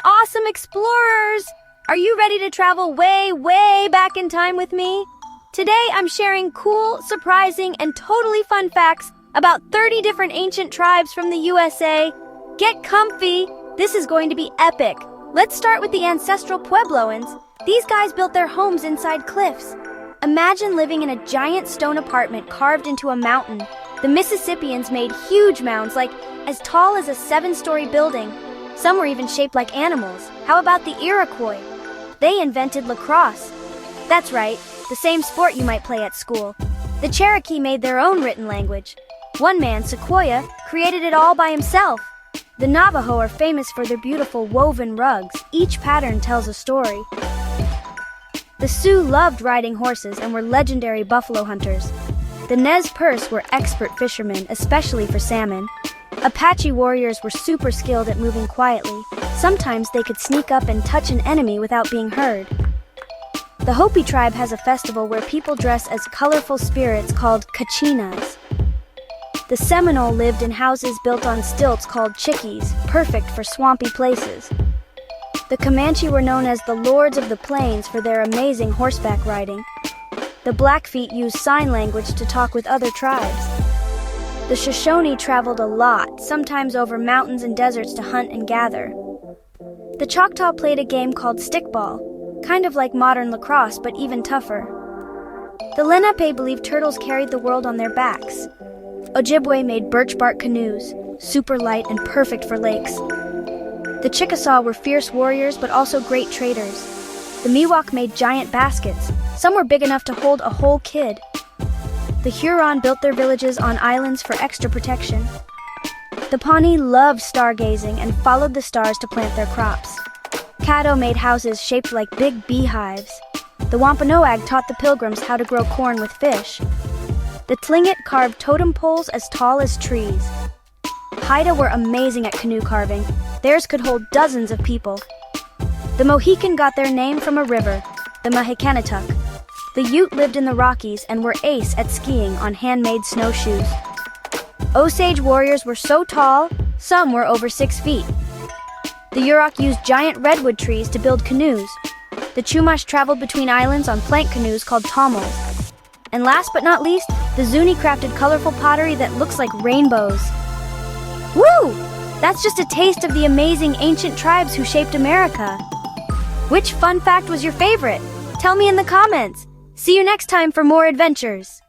awesome explorers! Are you ready to travel way, way back in time with me? Today I'm sharing cool, surprising, and totally fun facts about 30 different ancient tribes from the USA. Get comfy! This is going to be epic. Let's start with the ancestral Puebloans. These guys built their homes inside cliffs. Imagine living in a giant stone apartment carved into a mountain. The Mississippians made huge mounds, like as tall as a 7-story building. Some were even shaped like animals. How about the Iroquois? They invented lacrosse. That's right, the same sport you might play at school. The Cherokee made their own written language. One man, Sequoyah, created it all by himself. The Navajo are famous for their beautiful woven rugs. Each pattern tells a story. The Sioux loved riding horses and were legendary buffalo hunters. The Nez Perce were expert fishermen, especially for salmon. Apache warriors were super skilled at moving quietly. Sometimes they could sneak up and touch an enemy without being heard. The Hopi tribe has a festival where people dress as colorful spirits called kachinas. The Seminole lived in houses built on stilts called chickees, perfect for swampy places. The Comanche were known as the Lords of the Plains for their amazing horseback riding. The Blackfeet used sign language to talk with other tribes. The Shoshone traveled a lot, sometimes over mountains and deserts to hunt and gather. The Choctaw played a game called stickball, kind of like modern lacrosse but even tougher. The Lenape believed turtles carried the world on their backs. Ojibwe made birch bark canoes, super light and perfect for lakes. The Chickasaw were fierce warriors but also great traders. The Miwok made giant baskets. Some were big enough to hold a whole kid. The Huron built their villages on islands for extra protection. The Pawnee loved stargazing and followed the stars to plant their crops. Caddo made houses shaped like big beehives. The Wampanoag taught the Pilgrims how to grow corn with fish. The Tlingit carved totem poles as tall as trees. Haida were amazing at canoe carving. Theirs could hold dozens of people. The Mohican got their name from a river, the Mahicanatuck. The Ute lived in the Rockies and were ace at skiing on handmade snowshoes. Osage warriors were so tall, some were over 6 feet. The Yurok used giant redwood trees to build canoes. The Chumash traveled between islands on plank canoes called tommels. And last but not least, the Zuni crafted colorful pottery that looks like rainbows. Woo! That's just a taste of the amazing ancient tribes who shaped America. Which fun fact was your favorite? Tell me in the comments. See you next time for more adventures.